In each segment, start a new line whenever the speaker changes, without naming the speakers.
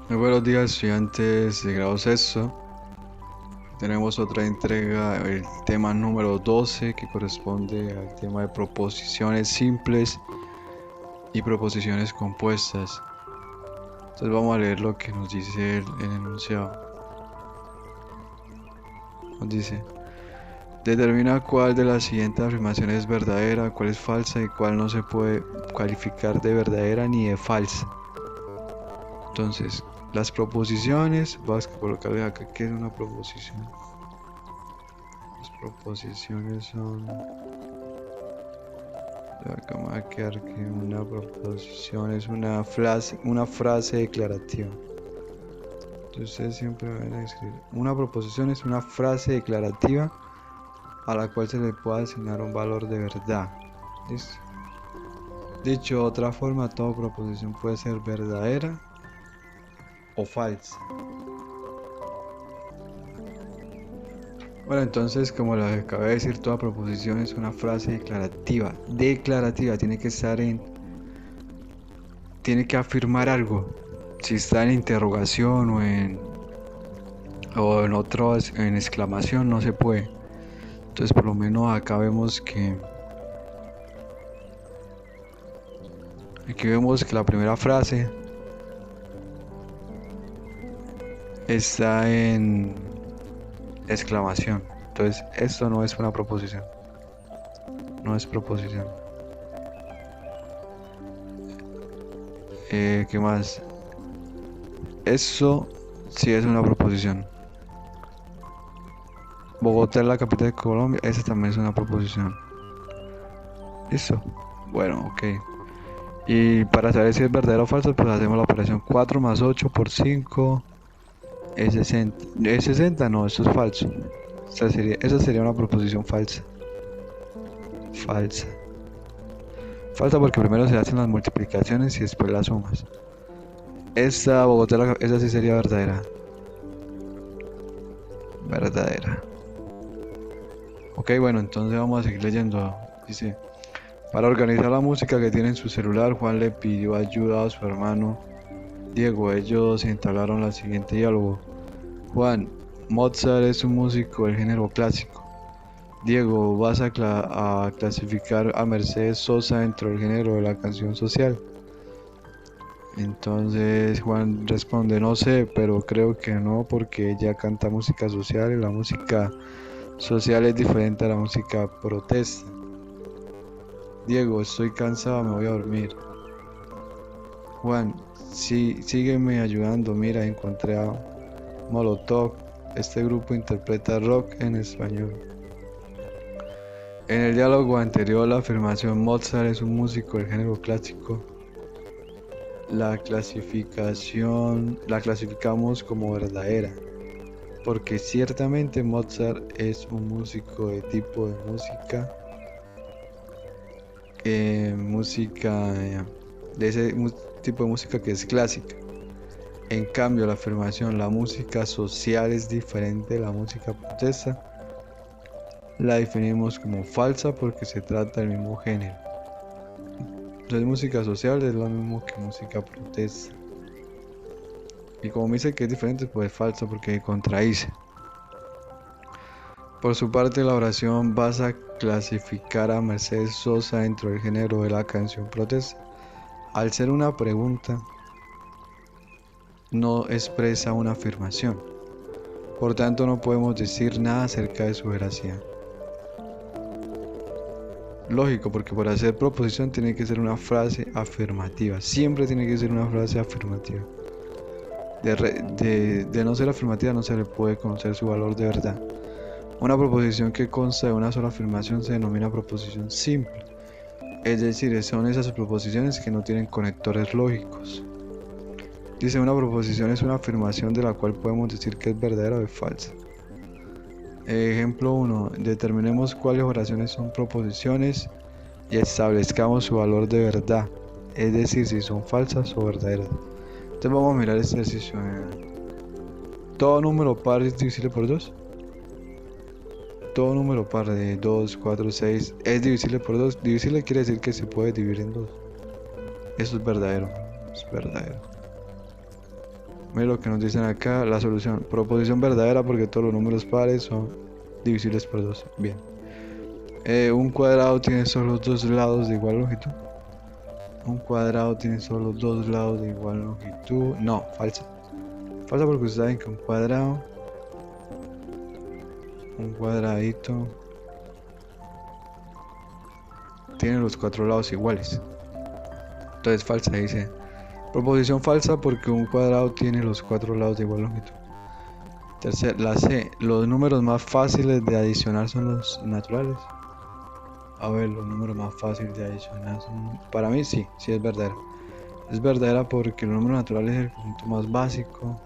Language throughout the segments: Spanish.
Muy buenos días, estudiantes de grado sexto. Tenemos otra entrega, el tema número 12, que corresponde al tema de proposiciones simples y proposiciones compuestas. Entonces vamos a leer lo que nos dice el enunciado. Nos dice: determina cuál de las siguientes afirmaciones es verdadera, cuál es falsa y cuál no se puede calificar de verdadera ni de falsa. Entonces, las proposiciones, vas a colocarle acá qué es una proposición. Las proposiciones son... Acá me va a quedar que una proposición es una frase declarativa. Entonces ustedes siempre van a escribir: una proposición es una frase declarativa a la cual se le puede asignar un valor de verdad. ¿Listo? Dicho de otra forma, toda proposición puede ser verdadera o falsa. Bueno, entonces, como les acabé de decir, toda proposición es una frase declarativa. Declarativa tiene que estar tiene que afirmar algo. Si está en interrogación o en exclamación, no se puede. Entonces, por lo menos acá vemos que aquí vemos que la primera frase está en exclamación. Entonces, esto no es una proposición. No es proposición. ¿Qué más? Eso sí es una proposición. Bogotá es la capital de Colombia. Esa también es una proposición. ¿Listo? Bueno, ok. Y para saber si es verdadero o falso, pues hacemos la operación 4 más 8 por 5 es 60. ¿Es 60? No, eso es falso. Esa sería una proposición falsa. Falsa. Falsa porque primero se hacen las multiplicaciones y después las sumas. Esta Bogotá, esa sí sería verdadera. Verdadera. Ok, bueno, entonces vamos a seguir leyendo. Dice: para organizar la música que tiene en su celular, Juan le pidió ayuda a su hermano Diego. Ellos entablaron el siguiente diálogo: Juan, Mozart es un músico del género clásico. Diego, ¿vas a clasificar a Mercedes Sosa dentro del género de la canción social? Entonces Juan responde: no sé, pero creo que no, porque ella canta música social y la música social es diferente a la música protesta. Diego, estoy cansado, me voy a dormir. Juan, sí, sígueme ayudando, mira, encontré a Molotov. Este grupo interpreta rock en español. En el diálogo anterior, la afirmación Mozart es un músico del género clásico la clasificamos como verdadera, porque ciertamente Mozart es un músico de tipo de de ese tipo de música que es clásica. En cambio, la afirmación la música social es diferente de la música protesta la definimos como falsa porque se trata del mismo género. Entonces música social es lo mismo que música protesta. Y como me dice que es diferente, pues es falso porque contradice. Por su parte, la oración vas a clasificar a Mercedes Sosa dentro del género de la canción protesta. Al ser una pregunta, no expresa una afirmación. Por tanto, no podemos decir nada acerca de su veracidad. Lógico, porque para hacer proposición tiene que ser una frase afirmativa. Siempre tiene que ser una frase afirmativa. De no ser afirmativa no se le puede conocer su valor de verdad. Una proposición que consta de una sola afirmación se denomina proposición simple. Es decir, son esas proposiciones que no tienen conectores lógicos. Dice: una proposición es una afirmación de la cual podemos decir que es verdadera o es falsa. Ejemplo 1. Determinemos cuáles oraciones son proposiciones y establezcamos su valor de verdad, es decir, si son falsas o verdaderas. Entonces vamos a mirar este ejercicio. Todo número par es divisible por 2. Todo número par de 2, 4, 6 es divisible por 2. Divisible quiere decir que se puede dividir en 2. Eso es verdadero. Es verdadero. Mira lo que nos dicen acá, la solución. Proposición verdadera porque todos los números pares son divisibles por 2. Bien. Un cuadrado tiene solo dos lados de igual longitud. Un cuadrado tiene solo dos lados de igual longitud. No, falsa. Falsa porque ustedes saben que un cuadradito tiene los cuatro lados iguales. Entonces falsa, dice. Proposición falsa porque un cuadrado tiene los cuatro lados de igual longitud. Tercera, la C. Los números más fáciles de adicionar son los naturales. A ver, los números más fáciles de adicionar son... Para mí sí es verdadera. Es verdadera porque los números naturales es el conjunto más básico.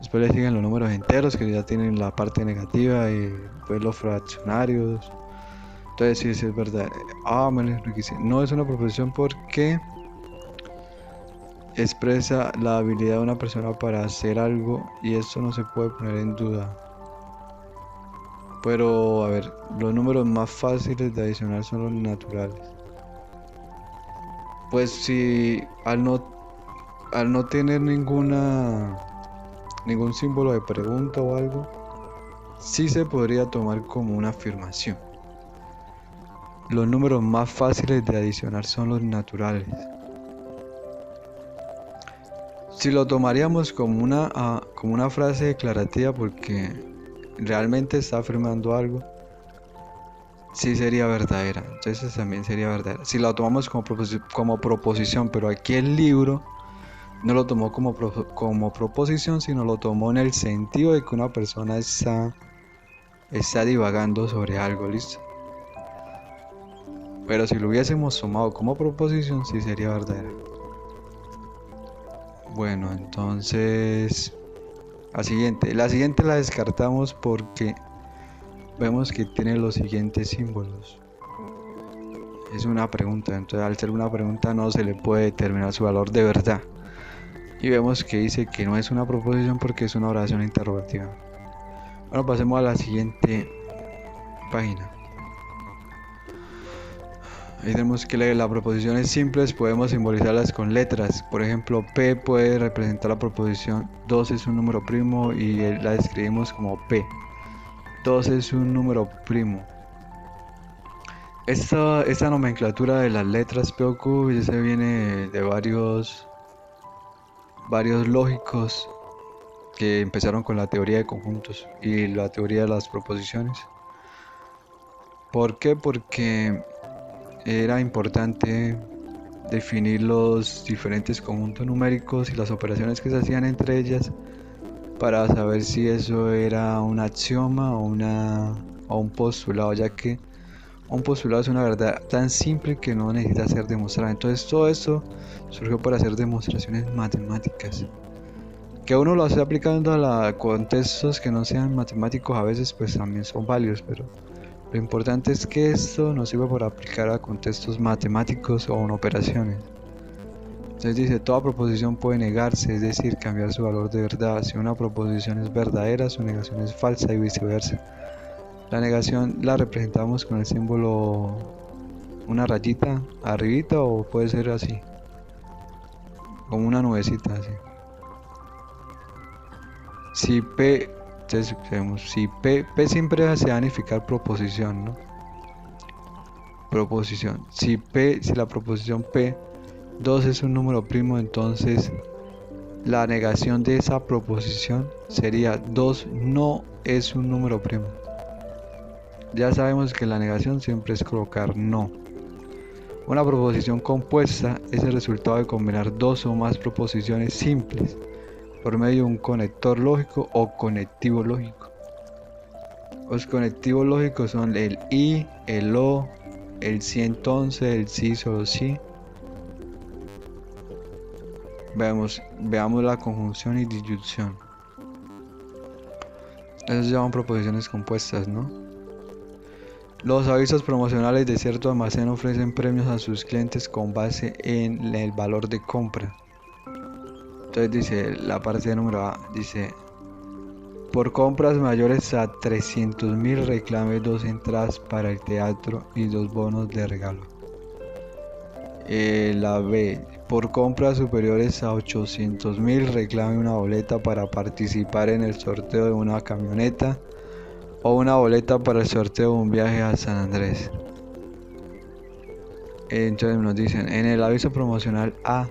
Después le siguen los números enteros que ya tienen la parte negativa y después los fraccionarios. Entonces sí es verdadera. No es una proposición porque expresa la habilidad de una persona para hacer algo y esto no se puede poner en duda. Pero a ver, los números más fáciles de adicionar son los naturales. Pues si al no tener ningún símbolo de pregunta o algo, sí se podría tomar como una afirmación. Los números más fáciles de adicionar son los naturales. Si lo tomaríamos como una frase declarativa porque realmente está afirmando algo, sí sería verdadera. Entonces también sería verdadera. Si lo tomamos como proposición, pero aquí el libro no lo tomó como proposición, sino lo tomó en el sentido de que una persona está divagando sobre algo, ¿listo? Pero si lo hubiésemos tomado como proposición, sí sería verdadera. Bueno, entonces la siguiente la descartamos porque vemos que tiene los siguientes símbolos. Es una pregunta, entonces al ser una pregunta no se le puede determinar su valor de verdad. Y vemos que dice que no es una proposición porque es una oración interrogativa. Bueno, pasemos a la siguiente página. Ahí tenemos que leer las proposiciones simples, podemos simbolizarlas con letras. Por ejemplo, P puede representar la proposición 2 es un número primo y la escribimos como P. 2 es un número primo. Esta nomenclatura de las letras P o Q ya se viene de varios lógicos que empezaron con la teoría de conjuntos y la teoría de las proposiciones. ¿Por qué? Porque era importante definir los diferentes conjuntos numéricos y las operaciones que se hacían entre ellas para saber si eso era un axioma o un postulado, ya que un postulado es una verdad tan simple que no necesita ser demostrada. Entonces todo esto surgió para hacer demostraciones matemáticas. Que uno lo hace aplicando a contextos que no sean matemáticos a veces pues también son válidos, pero lo importante es que esto nos sirva para aplicar a contextos matemáticos o en operaciones. Entonces dice, toda proposición puede negarse, es decir, cambiar su valor de verdad. Si una proposición es verdadera, su negación es falsa y viceversa. La negación la representamos con el símbolo, una rayita arribita o puede ser así, como una nubecita así. Si P, entonces vemos, si P siempre se va a significar proposición, ¿no? Proposición. Si la proposición P 2 es un número primo, entonces la negación de esa proposición sería 2 no es un número primo. Ya sabemos que la negación siempre es colocar no. Una proposición compuesta es el resultado de combinar dos o más proposiciones simples por medio de un conector lógico o conectivo lógico. Los conectivos lógicos son el y, el o, el sí entonces, el sí solo sí. Veamos la conjunción y disyunción. Eso se llaman proposiciones compuestas, ¿no? Los avisos promocionales de cierto almacén ofrecen premios a sus clientes con base en el valor de compra. Entonces dice la parte de número A, dice: por compras mayores a 300.000 reclame 2 entradas para el teatro y 2 bonos de regalo. La B, Por compras superiores a 800.000 reclame una boleta para participar en el sorteo de una camioneta o una boleta para el sorteo de un viaje a San Andrés. Entonces nos dicen, en el aviso promocional A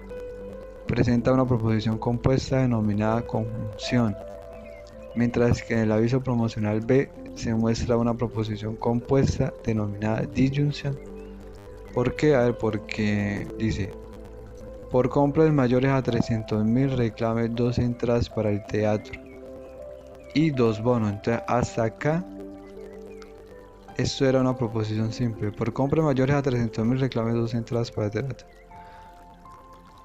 presenta una proposición compuesta denominada conjunción, mientras que en el aviso promocional B se muestra una proposición compuesta denominada disyunción. ¿Por qué? A ver, porque dice, por compras mayores a 300.000 reclame 2 entradas para el teatro y 2 bonos. Entonces hasta acá esto era una proposición simple. Por compras mayores a 300.000 reclame 2 entradas para el teatro.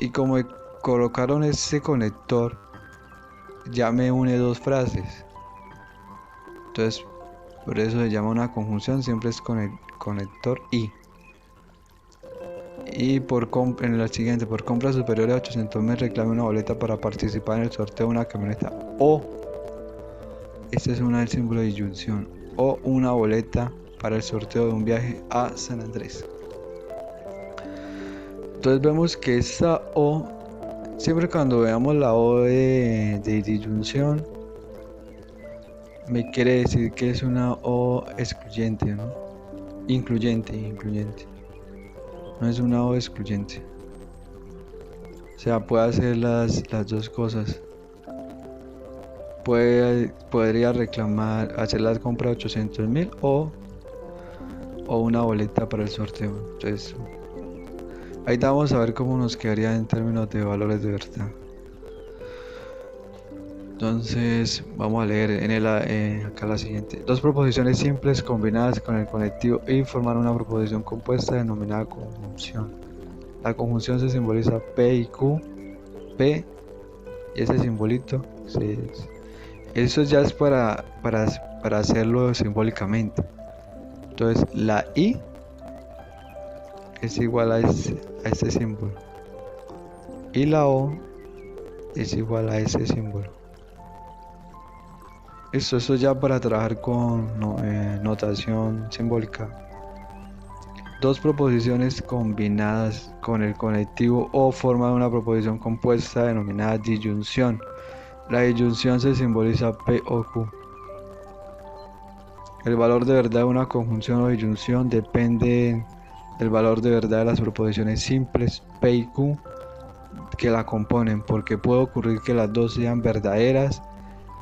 Y como colocaron ese conector, ya me une 2 frases. Entonces por eso se llama una conjunción, siempre es con el conector y. Y en la siguiente, por compras superiores a 800.000 reclame una boleta para participar en el sorteo de una camioneta o, este es el símbolo de disyunción, o una boleta para el sorteo de un viaje a San Andrés. Entonces vemos que esta O, siempre cuando veamos la O de disyunción, me quiere decir que es una O excluyente, ¿no? Incluyente. No es una O excluyente. O sea, puede hacer las dos cosas. Podría reclamar, hacer la compra de 800.000 o una boleta para el sorteo. Entonces, ahí vamos a ver cómo nos quedaría en términos de valores de verdad. Entonces, vamos a leer acá la siguiente. Dos proposiciones simples combinadas con el conectivo y forman una proposición compuesta denominada conjunción. La conjunción se simboliza P y Q. P y ese simbolito, eso ya es para hacerlo simbólicamente. Entonces, la I es igual a este símbolo y la O es igual a ese símbolo. Eso ya para trabajar con notación simbólica. Dos proposiciones combinadas con el conectivo o forman una proposición compuesta denominada disyunción. La disyunción se simboliza P o Q. El valor de verdad de una conjunción o disyunción depende del valor de verdad de las proposiciones simples P y Q que la componen, porque puede ocurrir que las dos sean verdaderas,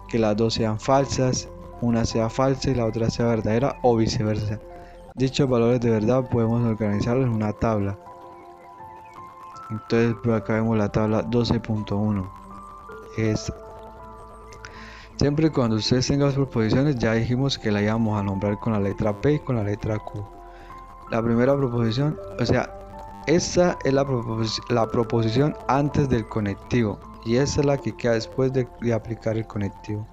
que las dos sean falsas, una sea falsa y la otra sea verdadera o viceversa. Dichos valores de verdad podemos organizarlos en una tabla. Entonces por acá vemos la tabla 12.1. Siempre cuando ustedes tengan las proposiciones, ya dijimos que la íbamos a nombrar con la letra P y con la letra Q. La primera proposición, o sea, esta es la proposición antes del conectivo y esta es la que queda después de aplicar el conectivo.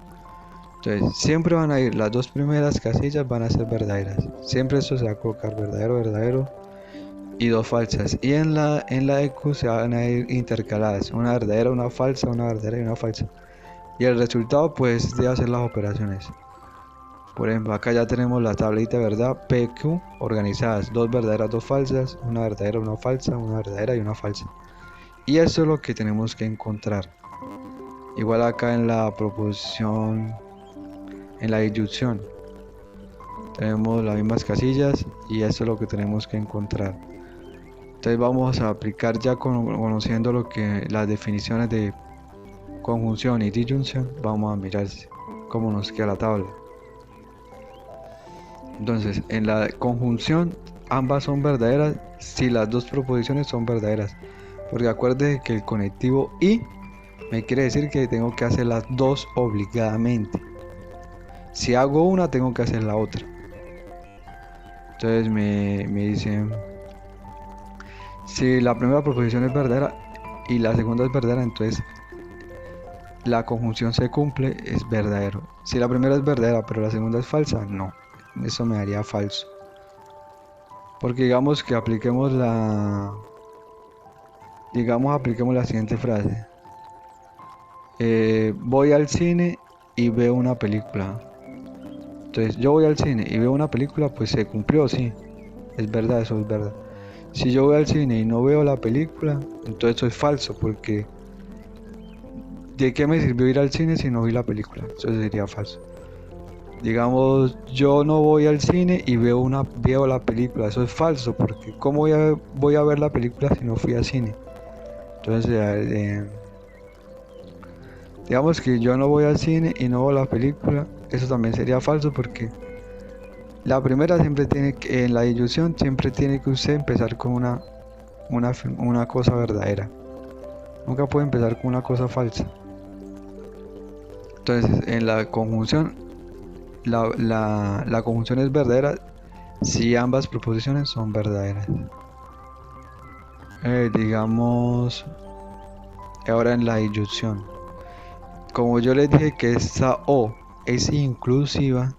Entonces siempre van a ir, las dos primeras casillas van a ser verdaderas, siempre esto se va a colocar verdadero y dos falsas, y en la de Q se van a ir intercaladas, una verdadera, una falsa, una verdadera y una falsa, y el resultado pues de hacer las operaciones. Por ejemplo, acá ya tenemos la tablita verdad PQ organizadas, dos verdaderas, dos falsas, una verdadera, una falsa, una verdadera y una falsa. Y eso es lo que tenemos que encontrar. Igual acá en la proposición, en la disyunción, tenemos las mismas casillas y eso es lo que tenemos que encontrar. Entonces vamos a aplicar ya conociendo las definiciones de conjunción y disyunción, vamos a mirar cómo nos queda la tabla. Entonces, en la conjunción ambas son verdaderas si las dos proposiciones son verdaderas, porque acuérdense que el conectivo y me quiere decir que tengo que hacer las dos obligadamente. Si hago una, tengo que hacer la otra. Entonces me dicen, si la primera proposición es verdadera y la segunda es verdadera, entonces la conjunción se cumple, es verdadero. Si la primera es verdadera pero la segunda es falsa, no, eso me daría falso. Porque digamos que apliquemos la siguiente frase. Voy al cine y veo una película. Entonces yo voy al cine y veo una película, pues se cumplió, sí, es verdad, eso es verdad. Si yo voy al cine y no veo la película, entonces eso es falso, porque ¿de qué me sirvió ir al cine si no vi la película? Eso sería falso. Digamos, yo no voy al cine y veo la película, eso es falso, porque ¿cómo voy a ver la película si no fui al cine? Entonces, digamos que yo no voy al cine y no veo la película, eso también sería falso, porque la primera siempre tiene que, en la ilusión siempre tiene que usted empezar con una cosa verdadera. Nunca puede empezar con una cosa falsa. Entonces, en la conjunción, la conjunción es verdadera si ambas proposiciones son verdaderas. Digamos, ahora en la disyunción. Como yo les dije que esta O es inclusiva,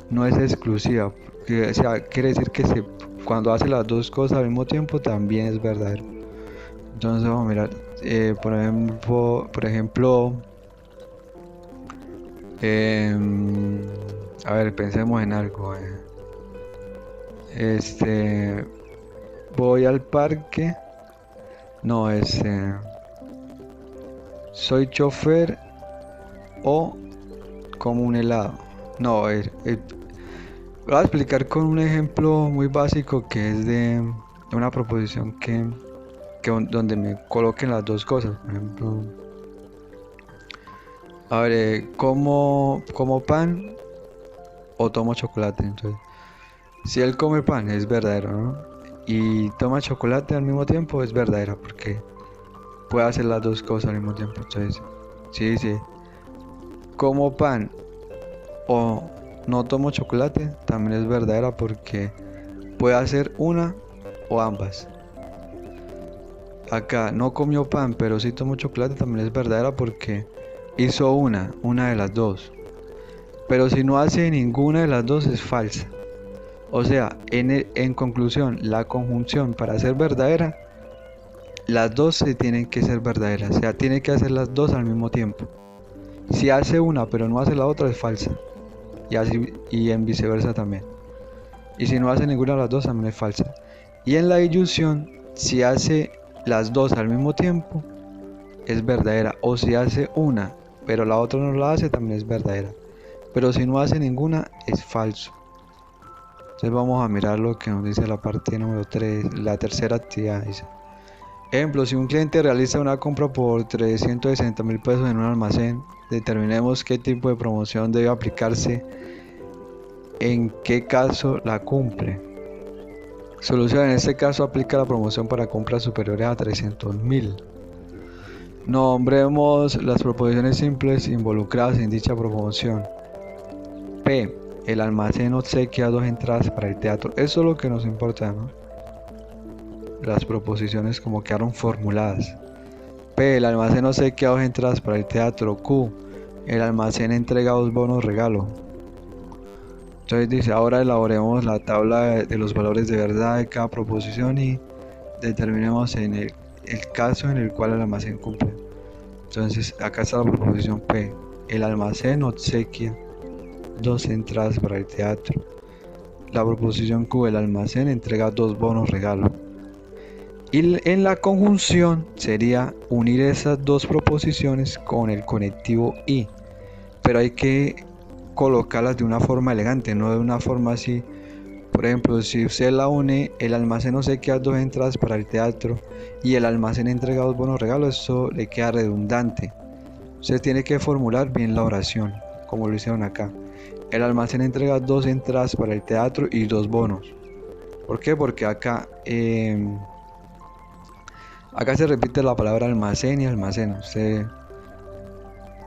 no es exclusiva. O sea, quiere decir que cuando hace las dos cosas al mismo tiempo también es verdadero. Entonces vamos a mirar, por ejemplo, a ver, pensemos en algo. Voy al parque. No, soy chofer o como un helado. No, voy a explicar con un ejemplo muy básico que es de una proposición donde me coloquen las dos cosas. Por ejemplo, a ver, como pan o tomo chocolate. Entonces, si él come pan es verdadero, ¿no? Y toma chocolate al mismo tiempo es verdadera, porque puede hacer las dos cosas al mismo tiempo. Entonces, si dice como pan o no tomo chocolate, también es verdadera, porque puede hacer una o ambas. Acá no comió pan pero sí tomó chocolate, también es verdadera, porque hizo una de las dos. Pero si no hace ninguna de las dos es falsa. O sea, en conclusión, la conjunción para ser verdadera, las dos se tienen que ser verdaderas. O sea, tiene que hacer las dos al mismo tiempo. Si hace una pero no hace la otra es falsa. Y en viceversa también. Y si no hace ninguna de las dos también es falsa. Y en la disyunción, si hace las dos al mismo tiempo, es verdadera. O si hace una pero la otra no la hace, también es verdadera. Pero si no hace ninguna, es falso. Entonces vamos a mirar lo que nos dice la parte número 3, la tercera actividad. Dice, ejemplo, si un cliente realiza una compra por 360.000 pesos en un almacén, determinemos qué tipo de promoción debe aplicarse, en qué caso la cumple. Solución: en este caso aplica la promoción para compras superiores a 300.000. Nombremos las proposiciones simples involucradas en dicha promoción. P. El almacén obsequia 2 entradas para el teatro. Eso es lo que nos importa, ¿no? Las proposiciones como quedaron formuladas. P. El almacén obsequia 2 entradas para el teatro. Q. El almacén entrega 2 bonos regalo. Entonces dice, ahora elaboremos la tabla de los valores de verdad de cada proposición y determinemos en el caso en el cual el almacén cumple. Entonces acá está la proposición P. El almacén obsequia 2 entradas para el teatro. La proposición Q. El almacén entrega 2 bonos regalo. Y en la conjunción sería unir esas dos proposiciones con el conectivo y. Pero hay que colocarlas de una forma elegante, no de una forma así. Por ejemplo, si usted la une, el almacén obsequia 2 entradas para el teatro y el almacén entrega 2 bonos regalos, eso le queda redundante. Usted tiene que formular bien la oración, como lo hicieron acá. El almacén entrega 2 entradas para el teatro y 2 bonos. ¿Por qué? Porque acá se repite la palabra almacén y almacén. Usted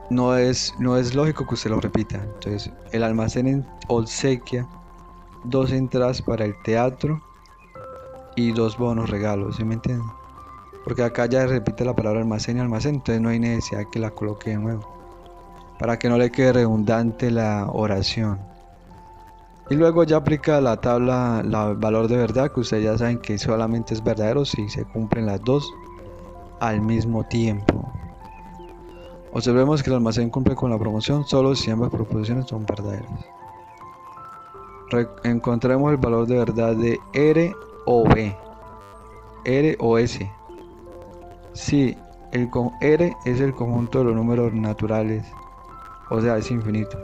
no es lógico que usted lo repita. Entonces, el almacén obsequia 2 entradas para el teatro y 2 bonos regalos, ¿sí me entienden? Porque acá ya repite la palabra almacén y almacén, entonces no hay necesidad de que la coloque de nuevo, para que no le quede redundante la oración. Y luego ya aplica la tabla, el valor de verdad, que ustedes ya saben que solamente es verdadero si se cumplen las dos al mismo tiempo. Observemos que el almacén cumple con la promoción solo si ambas proposiciones son verdaderas. Encontremos el valor de verdad de R o B. R o S. Si R es el conjunto de los números naturales, o sea, es infinito.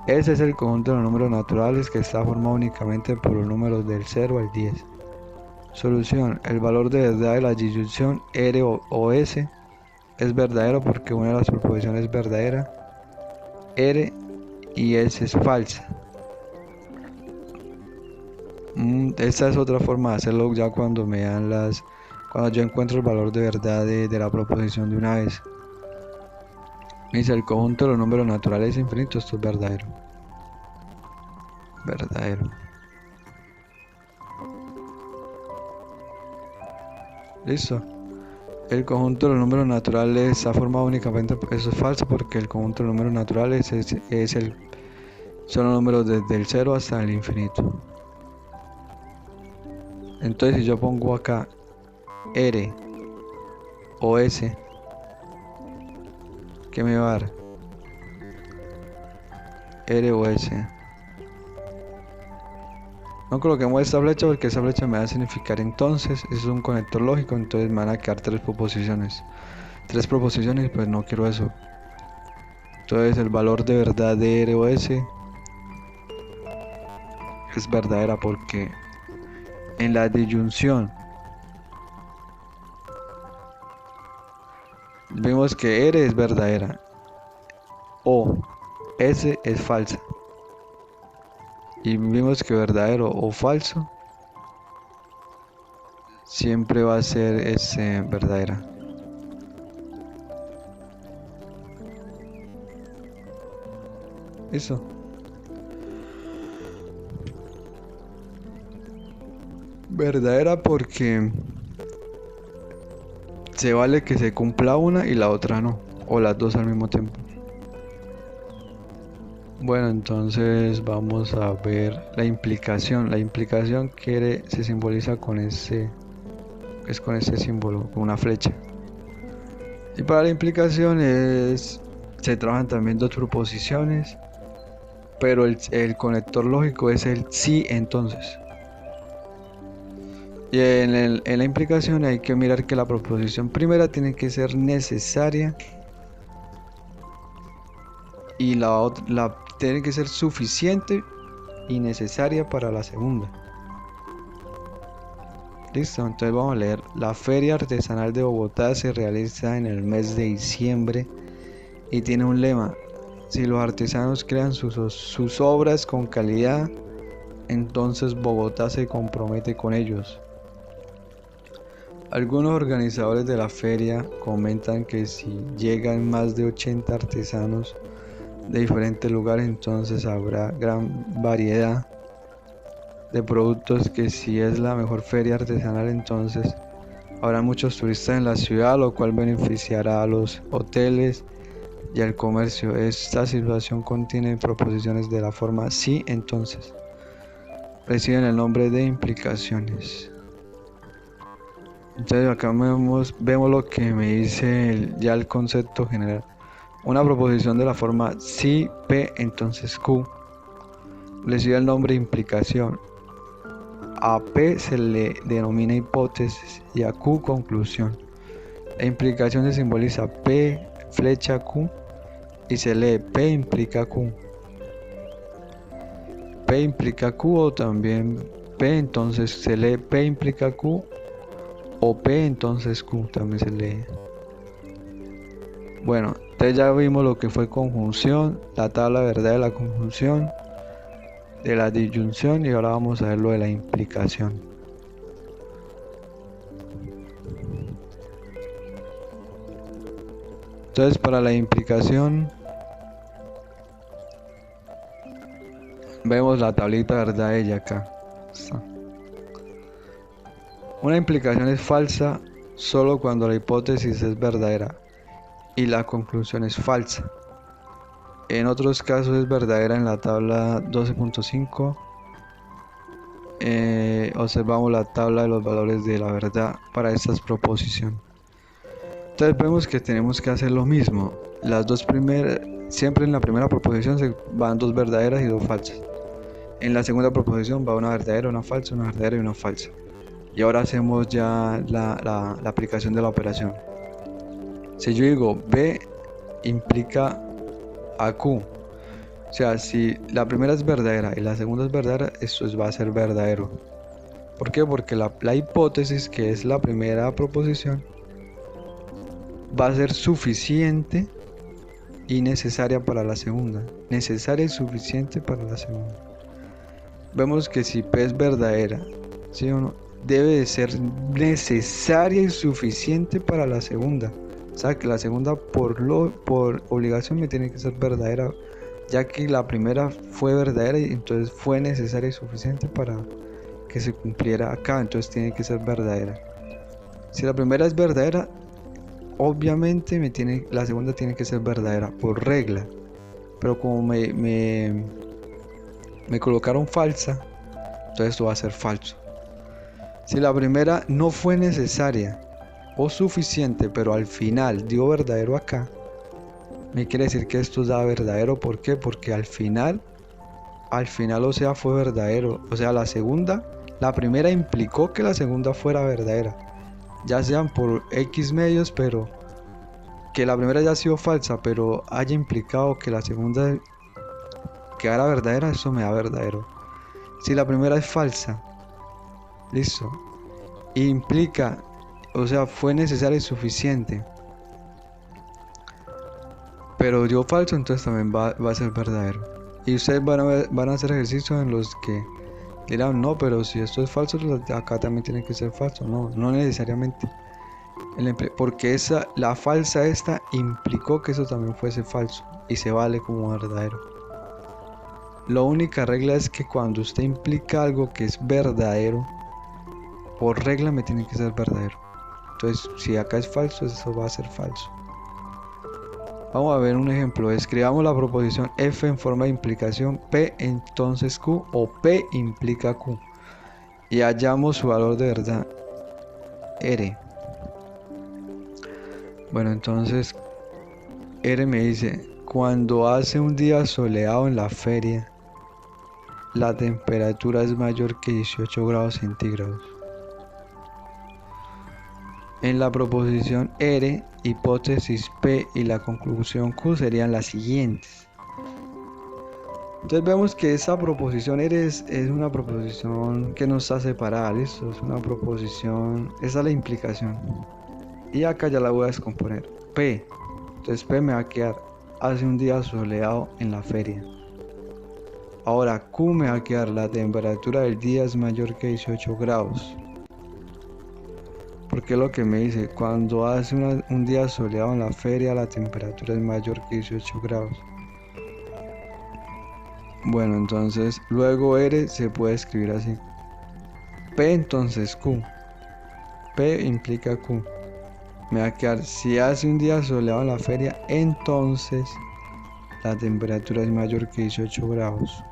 S es el conjunto de los números naturales que está formado únicamente por los números del 0 al 10. Solución: el valor de verdad de la disyunción R o S es verdadero porque una de las proposiciones es verdadera, R y S es falsa. Esta es otra forma de hacerlo ya cuando cuando yo encuentro el valor de verdad de la proposición de una vez. Dice: el conjunto de los números naturales infinitos, esto es verdadero. Verdadero. Listo. El conjunto de los números naturales está formado únicamente, eso es falso porque el conjunto de los números naturales son los números desde el 0 hasta el infinito. Entonces si yo pongo acá R o S, ¿qué me va a dar? R o S. No coloquemos esta flecha porque esta flecha me va a significar entonces, eso es un conector lógico, entonces me van a quedar tres proposiciones. Tres proposiciones, pues no quiero eso. Entonces el valor de verdad de R o S es verdadera porque en la disyunción vimos que R es verdadera o S es falsa. Y vimos que verdadero o falso siempre va a ser verdadera. Eso. Verdadera porque se vale que se cumpla una y la otra no, o las dos al mismo tiempo. Bueno, entonces vamos a ver la implicación. La implicación se simboliza con ese símbolo, con una flecha. Y para la implicación se trabajan también dos proposiciones, pero el conector lógico es el sí entonces. Y en la implicación hay que mirar que la proposición primera tiene que ser necesaria y la tiene que ser suficiente y necesaria para la segunda. Listo, entonces vamos a leer. La Feria Artesanal de Bogotá se realiza en el mes de diciembre y tiene un lema: si los artesanos crean sus obras con calidad, entonces Bogotá se compromete con ellos. Algunos organizadores de la feria comentan que si llegan más de 80 artesanos de diferentes lugares, entonces habrá gran variedad de productos, que si es la mejor feria artesanal, entonces habrá muchos turistas en la ciudad, lo cual beneficiará a los hoteles y al comercio. Esta situación contiene proposiciones de la forma sí entonces. Reciben el nombre de implicaciones. Entonces acá vemos lo que me dice ya el concepto general. Una proposición de la forma si P entonces Q recibe el nombre de implicación. A P se le denomina hipótesis y a Q conclusión. La implicación se simboliza P flecha Q y se lee P implica Q. P implica Q o también P entonces se lee P implica Q o P entonces Q también se lee. Bueno, entonces ya vimos lo que fue conjunción, la tabla verdad de la conjunción, de la disyunción, y ahora vamos a ver lo de la implicación. Entonces para la implicación vemos la tablita verdad de ella acá. Una implicación es falsa solo cuando la hipótesis es verdadera y la conclusión es falsa. En otros casos es verdadera. En la tabla 12.5 observamos la tabla de los valores de la verdad para estas proposiciones. Entonces vemos que tenemos que hacer lo mismo. Las dos primeras, siempre en la primera proposición se van dos verdaderas y dos falsas. En la segunda proposición va una verdadera, una falsa y una falsa. Y ahora hacemos ya la aplicación de la operación. Si yo digo B implica a Q, o sea, si la primera es verdadera y la segunda es verdadera, esto va a ser verdadero. ¿Por qué? Porque la hipótesis, que es la primera proposición, va a ser suficiente y necesaria para la segunda. Necesaria y suficiente para la segunda. Vemos que si P es verdadera, ¿sí o no? Debe de ser necesaria y suficiente para la segunda. O sea, que la segunda por obligación me tiene que ser verdadera, ya que la primera fue verdadera y entonces fue necesaria y suficiente para que se cumpliera acá, entonces tiene que ser verdadera. Si la primera es verdadera, obviamente la segunda tiene que ser verdadera por regla, pero como me colocaron falsa, entonces esto va a ser falso. Si la primera no fue necesaria o suficiente, pero al final dio verdadero acá, me quiere decir que esto da verdadero. ¿Por qué? Porque al final, o sea, fue verdadero. O sea, la primera implicó que la segunda fuera verdadera, ya sean por X medios, pero que la primera haya sido falsa, pero haya implicado que la segunda quedara verdadera, eso me da verdadero. Si la primera es falsa, listo, implica, o sea, fue necesario y suficiente, pero dio falso, entonces también va a ser verdadero. Y ustedes van a hacer ejercicios en los que dirán, no, pero si esto es falso, acá también tiene que ser falso. No necesariamente. Porque la falsa esta implicó que eso también fuese falso y se vale como verdadero. La única regla es que cuando usted implica algo que es verdadero, por regla me tiene que ser verdadero. Entonces, si acá es falso, eso va a ser falso. Vamos a ver un ejemplo. Escribamos la proposición F en forma de implicación P entonces Q, o P implica Q, y hallamos su valor de verdad, R. Bueno, entonces R me dice: cuando hace un día soleado en la feria, la temperatura es mayor que 18 grados centígrados. En la proposición R, hipótesis P y la conclusión Q serían las siguientes. Entonces vemos que esa proposición R es una proposición que no está separada, ¿listo? Es una proposición, esa es la implicación. Y acá ya la voy a descomponer. P, entonces P me va a quedar: hace un día soleado en la feria. Ahora Q me va a quedar: la temperatura del día es mayor que 18 grados. Porque es lo que me dice: cuando hace un día soleado en la feria, la temperatura es mayor que 18 grados. Bueno, entonces luego R se puede escribir así: P entonces Q. P implica Q. Me va a quedar: si hace un día soleado en la feria, entonces la temperatura es mayor que 18 grados.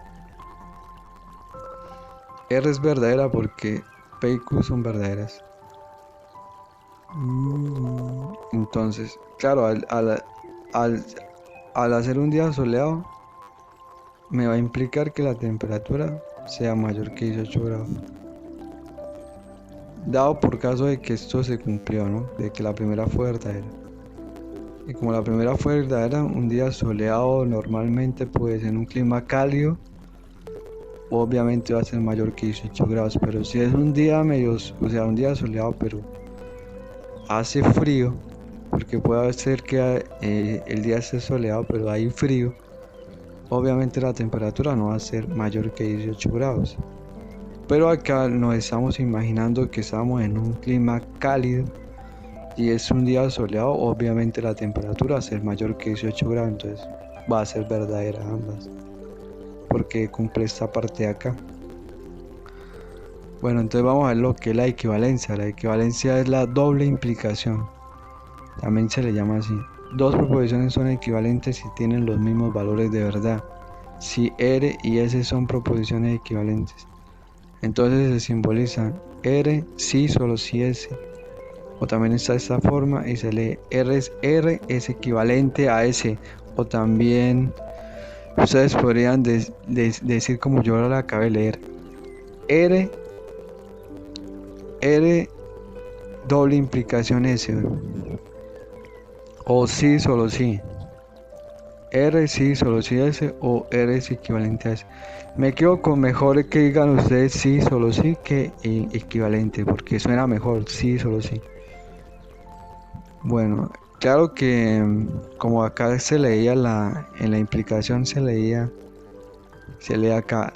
R es verdadera porque P y Q son verdaderas. Entonces, claro, al hacer un día soleado, me va a implicar que la temperatura sea mayor que 18 grados. Dado por caso de que esto se cumplió, ¿no? De que la primera fue verdadera. Y como la primera fue verdadera, un día soleado normalmente, pues en un clima cálido, obviamente va a ser mayor que 18 grados. Pero si es un día un día soleado, pero hace frío, porque puede ser que el día esté soleado, pero hay frío, obviamente la temperatura no va a ser mayor que 18 grados. Pero acá nos estamos imaginando que estamos en un clima cálido y es un día soleado, obviamente la temperatura va a ser mayor que 18 grados, entonces va a ser verdadera ambas, porque cumple esta parte de acá. Bueno, entonces vamos a ver lo que es la equivalencia. La equivalencia es la doble implicación, también se le llama así. Dos proposiciones son equivalentes si tienen los mismos valores de verdad. Si R y S son proposiciones equivalentes, entonces se simbolizan R sí, solo si S. O también está de esta forma y se lee R es equivalente a S. O también ustedes podrían decir como yo ahora la acabé de leer: R R doble implicación S, o sí, solo sí. R sí, solo sí S, o R es equivalente a S. Me quedo con mejor que digan ustedes sí, solo sí que equivalente, porque suena mejor, sí, solo sí. Bueno, claro que como acá se leía en la implicación se leía acá,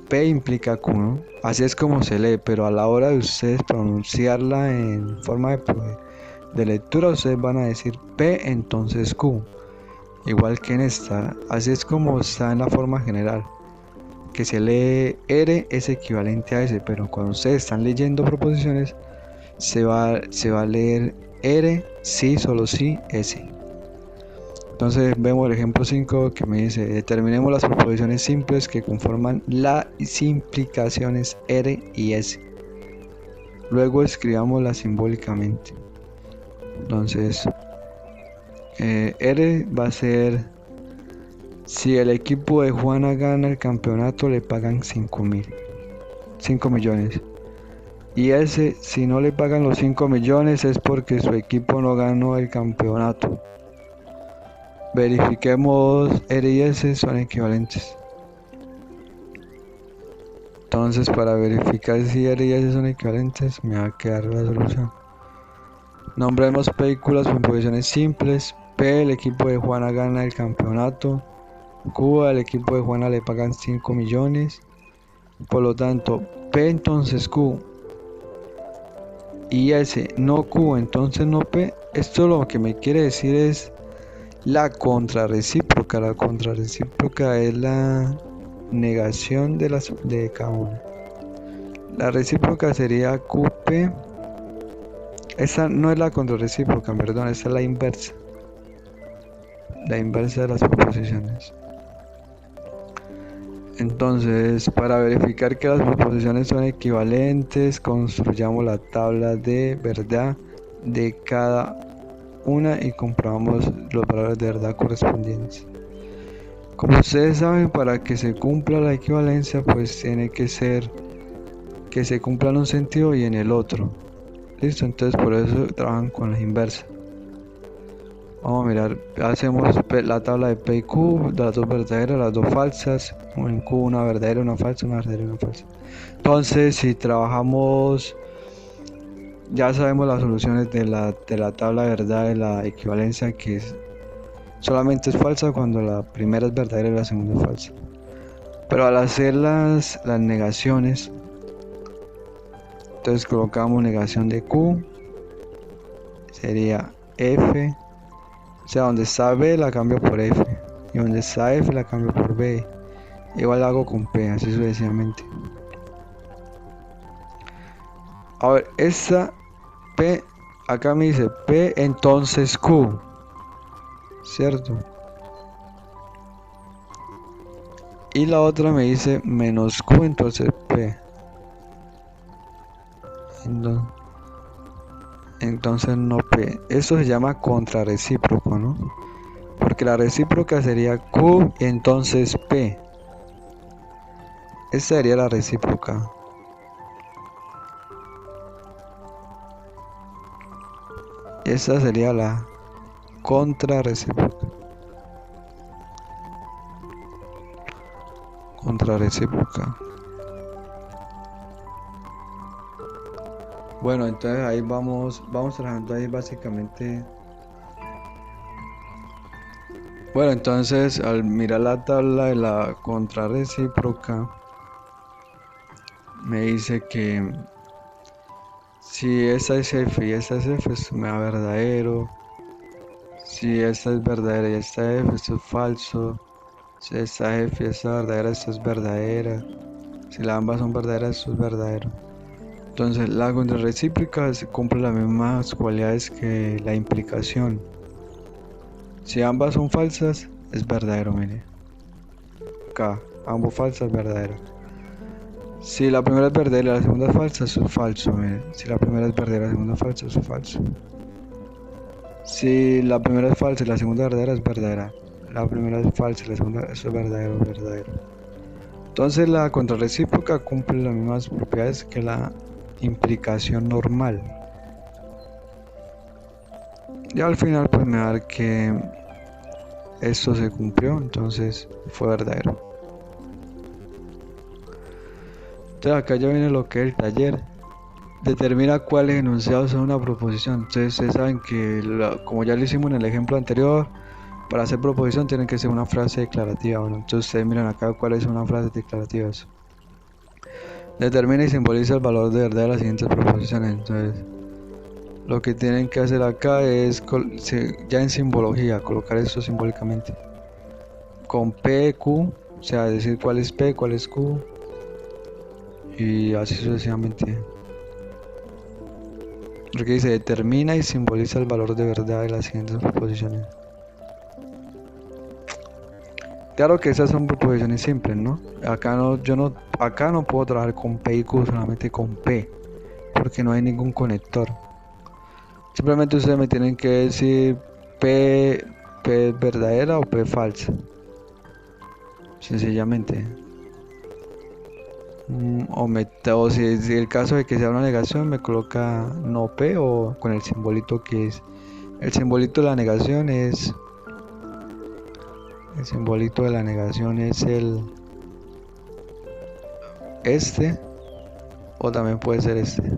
P implica Q, ¿no? Así es como se lee, pero a la hora de ustedes pronunciarla en forma de lectura, ustedes van a decir P, entonces Q. Igual que en esta, así es como está en la forma general, que se lee R es equivalente a S, pero cuando ustedes están leyendo proposiciones, se va a leer R, sí, solo sí, S. Entonces vemos el ejemplo 5 que me dice, determinemos las proposiciones simples que conforman las implicaciones R y S. Luego escribámoslas simbólicamente. Entonces, R va a ser, si el equipo de Juana gana el campeonato le pagan 5 millones. Y S, si no le pagan los 5 millones es porque su equipo no ganó el campeonato. Verifiquemos R y S son equivalentes. Entonces para verificar si R y S son equivalentes me va a quedar la solución. Nombremos películas con posiciones simples. P, el equipo de Juana gana el campeonato. Q, al equipo de Juana le pagan 5 millones. Por lo tanto, P entonces Q y S no Q, entonces no P. Esto lo que me quiere decir es la contrarrecíproca. La contrarrecíproca es la negación de cada una. La recíproca sería QP. Esa no es la contrarrecíproca, perdón, esa es la inversa. La inversa de las proposiciones. Entonces, para verificar que las proposiciones son equivalentes, construyamos la tabla de verdad de cada una y comprobamos los valores de verdad correspondientes. Como ustedes saben, para que se cumpla la equivalencia, pues tiene que ser que se cumpla en un sentido y en el otro. Listo, entonces por eso trabajan con la inversa. Vamos a mirar, hacemos la tabla de P y Q, las dos verdaderas, las dos falsas. En Q una verdadera, una falsa, una verdadera y una falsa. Entonces, si trabajamos, ya sabemos las soluciones de la tabla de verdad de la equivalencia, que solamente es falsa cuando la primera es verdadera y la segunda es falsa. Pero al hacer las negaciones, entonces colocamos negación de Q, sería F, o sea, donde está B la cambio por F, y donde está F la cambio por B, igual hago con P, así sucesivamente. A ver, esta P, acá me dice P, entonces Q, ¿cierto? Y la otra me dice menos Q, entonces P. Entonces no P. Esto se llama contrarrecíproco, ¿no? Porque la recíproca sería Q y entonces P. Esta sería la recíproca. Esta sería la contrarrecíproca. Contrarrecíproca. Bueno, entonces ahí vamos trabajando ahí básicamente. Bueno, entonces al mirar la tabla de la contrarrecíproca, me dice que si esta es F y esta es F, esto me da verdadero. Si esta es verdadera y esta es F, esto es falso. Si esta es F y esta es verdadera, esto es verdadera. Si las ambas son verdaderas, esto es verdadero. Entonces la contrarrecíproca cumple las mismas cualidades que la implicación. Si ambas son falsas, es verdadero, mire. Acá, ambos falsas, verdadero. Si la primera es verdadera y la segunda es falsa, eso es falso, mire. Si la primera es verdadera y la segunda es falsa, eso es falso. Si la primera es falsa y la segunda es verdadera, es verdadera. La primera es falsa y la segunda, eso es verdadero, verdadero. Entonces la contrarrecíproca cumple las mismas propiedades que la implicación normal. Y al final pues me va a dar que esto se cumplió, entonces fue verdadero. Entonces acá ya viene lo que es el taller. Determina cuáles enunciados son una proposición. Entonces ustedes saben que como ya lo hicimos en el ejemplo anterior, para hacer proposición tienen que ser una frase declarativa. Bueno, entonces ustedes miran acá cuáles son las frases declarativas. Determina y simboliza el valor de verdad de las siguientes proposiciones. Entonces lo que tienen que hacer acá es ya en simbología colocar esto simbólicamente con P, Q, o sea decir cuál es P, cuál es Q y así sucesivamente. Porque dice determina y simboliza el valor de verdad de las siguientes proposiciones. Claro que esas son proposiciones simples, ¿no? Acá no puedo trabajar con P y Q, solamente con P, porque no hay ningún conector. Simplemente ustedes me tienen que decir P es verdadera o P falsa. Sencillamente. O si el caso de que sea una negación, me coloca no P o con el simbolito que es. El simbolito de la negación es. El simbolito de la negación es este. O también puede ser este.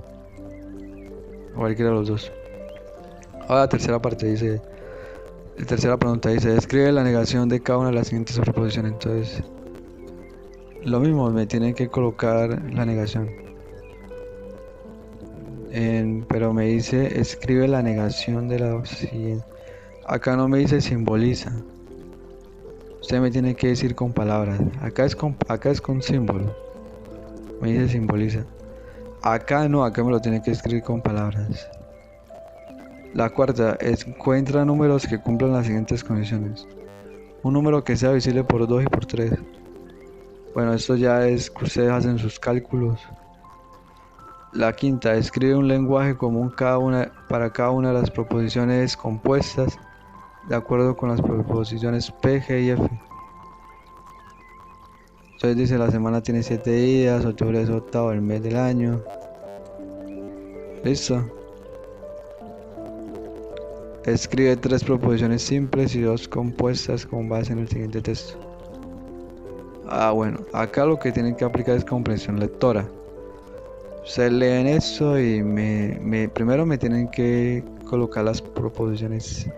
Cualquiera de los dos. Ahora la tercera parte dice. La tercera pregunta dice: describe la negación de cada una de las siguientes proposiciones. Entonces, lo mismo, me tienen que colocar la negación. Pero me dice: escribe la negación de la siguiente. Acá no me dice simboliza. Usted me tiene que decir con palabras. Acá es con símbolo. Me dice simboliza. Acá no, acá me lo tiene que escribir con palabras. La cuarta, encuentra números que cumplan las siguientes condiciones. Un número que sea visible por 2 y por 3. Bueno, esto ya es que ustedes hacen sus cálculos. La quinta, escribe un lenguaje común para cada una de las proposiciones compuestas de acuerdo con las proposiciones P, G y F. Entonces dice la semana tiene 7 días, octubre es octavo el mes del año. Listo. Escribe 3 proposiciones simples y 2 compuestas con base en el siguiente texto. Bueno, acá lo que tienen que aplicar es comprensión lectora. Ustedes leen esto y primero me tienen que colocar las proposiciones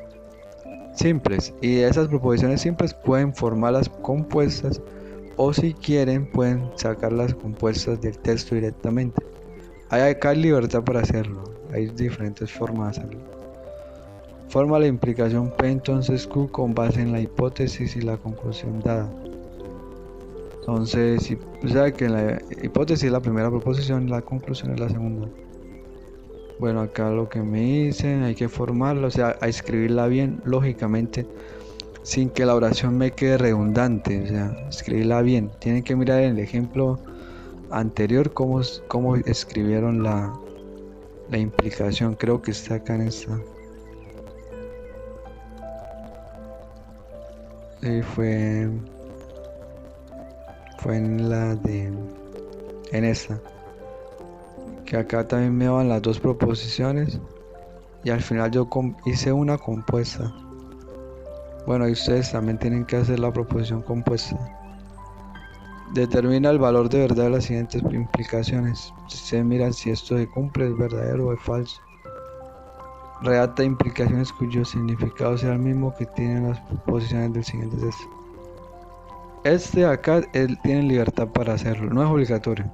simples. Y esas proposiciones simples pueden formar las compuestas o si quieren pueden sacar las compuestas del texto directamente. Acá hay libertad para hacerlo. Hay diferentes formas de hacerlo. Forma la implicación P entonces Q con base en la hipótesis y la conclusión dada. Entonces, si sabe que la hipótesis es la primera proposición y la conclusión es la segunda. Bueno, acá lo que me dicen, hay que formarla, o sea, a escribirla bien, lógicamente, sin que la oración me quede redundante, o sea, escribirla bien. Tienen que mirar en el ejemplo anterior cómo escribieron la implicación, creo que está acá en esta. Fue en esta, que acá también me van las 2 proposiciones y al final yo hice una compuesta. Bueno, y ustedes también tienen que hacer la proposición compuesta. Determina el valor de verdad de las siguientes implicaciones. Ustedes miran si esto se cumple, es verdadero o es falso. Redacta implicaciones cuyo significado sea el mismo que tienen las proposiciones del siguiente texto. Acá tienen libertad para hacerlo, no es obligatorio.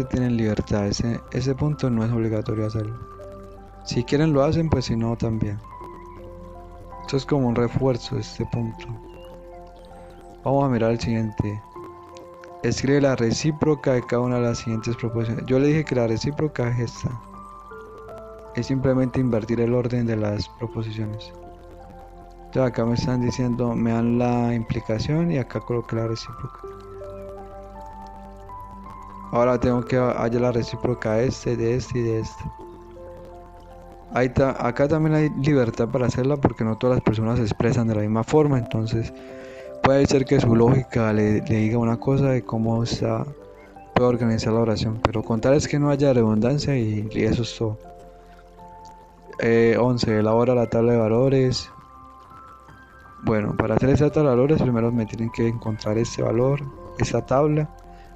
Tienen libertad, ese punto no es obligatorio hacerlo. Si quieren lo hacen, pues si no también. Esto es como un refuerzo de este punto. Vamos a mirar el siguiente. Escribe la recíproca de cada una de las siguientes proposiciones. Yo le dije que la recíproca es esta. Es simplemente invertir el orden de las proposiciones. Entonces acá me están diciendo, me dan la implicación y acá coloqué la recíproca. Ahora tengo que hallar la recíproca de este y de este. Acá también hay libertad para hacerla porque no todas las personas se expresan de la misma forma. Entonces puede ser que su lógica le diga una cosa de cómo está puede organizar la oración, pero contar es que no haya redundancia y eso es todo. 11. Elabora la tabla de valores. Bueno, para hacer esa tabla de valores primero me tienen que encontrar este valor, esa tabla.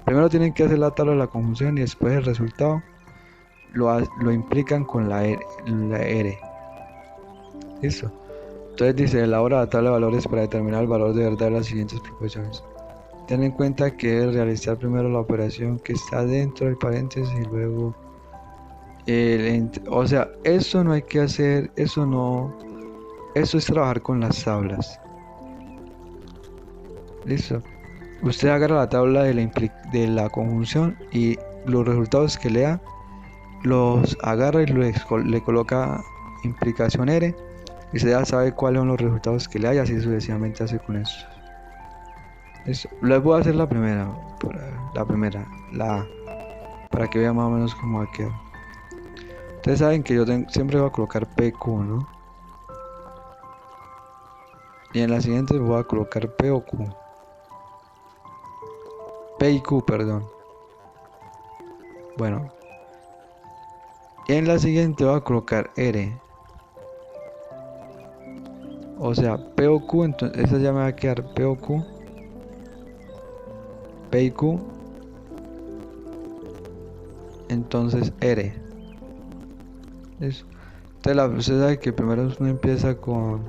Primero tienen que hacer la tabla de la conjunción y después el resultado lo implican con la R. ¿Listo? Entonces dice, elabora la tabla de valores para determinar el valor de verdad de las siguientes proporciones. Ten en cuenta que debes realizar primero la operación que está dentro del paréntesis y luego o sea, eso no hay que hacer, eso es trabajar con las tablas. Listo. Usted agarra la tabla de la conjunción y los resultados que lea los agarra y le coloca implicación R y usted ya sabe cuáles son los resultados que lea y así sucesivamente hace con eso. Listo. Les voy a hacer la primera, la A, para que vean más o menos cómo va a quedar. Ustedes saben que yo siempre voy a colocar PQ, ¿no? Y en la siguiente voy a colocar P o Q. P y Q, perdón. Bueno. Y en la siguiente voy a colocar R. O sea, P o Q, entonces esa ya me va a quedar P o Q. P y Q. Entonces R. Eso. Entonces usted sabe que primero uno empieza con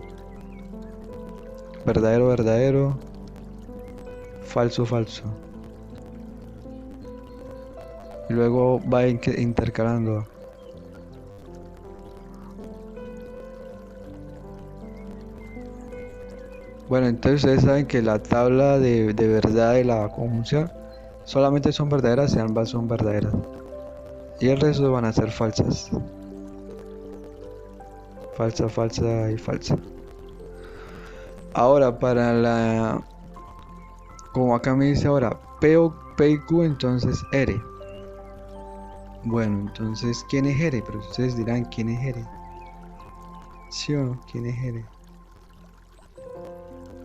verdadero, verdadero, falso, falso. Y luego va intercalando. Bueno, entonces ustedes saben que la tabla de verdad de la conjunción solamente son verdaderas y ambas son verdaderas. Y el resto van a ser falsas. Falsa, falsa y falsa. Ahora para como acá me dice ahora P y Q, entonces R. Bueno, entonces ¿quién es R? Pero ustedes dirán, ¿quién es R? ¿Sí o no? ¿Quién es R?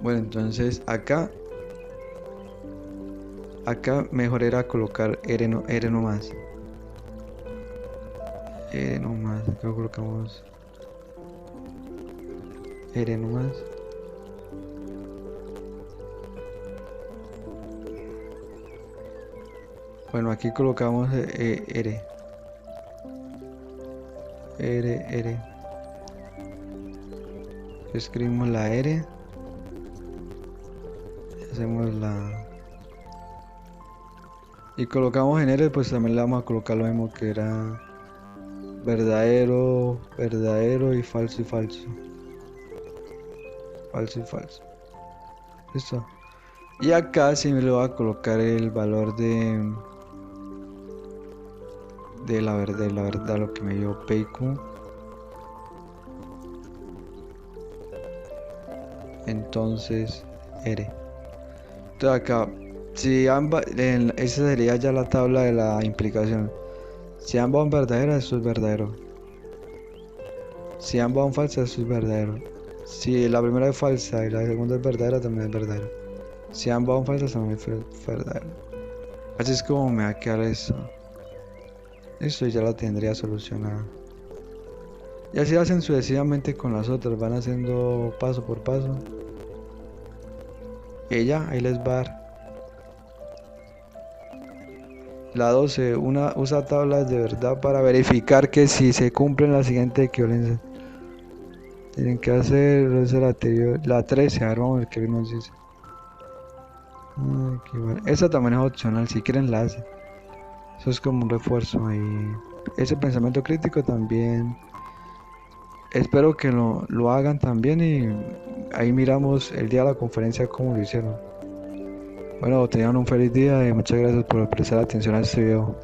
Bueno, entonces acá mejor era colocar R nomás. R nomás, acá colocamos R nomás. Bueno, aquí colocamos R. R. Escribimos la R. Hacemos la... Y colocamos en R, pues también le vamos a colocar lo mismo que era verdadero, verdadero y falso y falso. Falso y falso. Listo. Y acá sí me lo va a colocar el valor de la verdad, lo que me dio P y Q. Entonces R. Entonces acá, si ambas, esa sería ya la tabla de la implicación. Si ambas son verdaderas, eso es verdadero. Si ambas son falsas, eso es verdadero. Si la primera es falsa y la segunda es verdadera, también es verdadero. Si ambas son falsas, también es verdadero. Así es como me va a quedar eso. Eso ya lo tendría solucionado. Y así hacen sucesivamente con las otras, van haciendo paso por paso. Y ya, ahí les va a dar. La 12, usa tablas de verdad para verificar que si se cumplen la siguiente equivalencia. Tienen que hacer la anterior, la 13, a ver, vamos a ver qué nos dice. Esa también es opcional, si quieren la hacen. Eso es como un refuerzo y ese pensamiento crítico también. Espero que lo hagan también y ahí miramos el día de la conferencia cómo lo hicieron. Bueno, tengan un feliz día y muchas gracias por prestar atención a este video.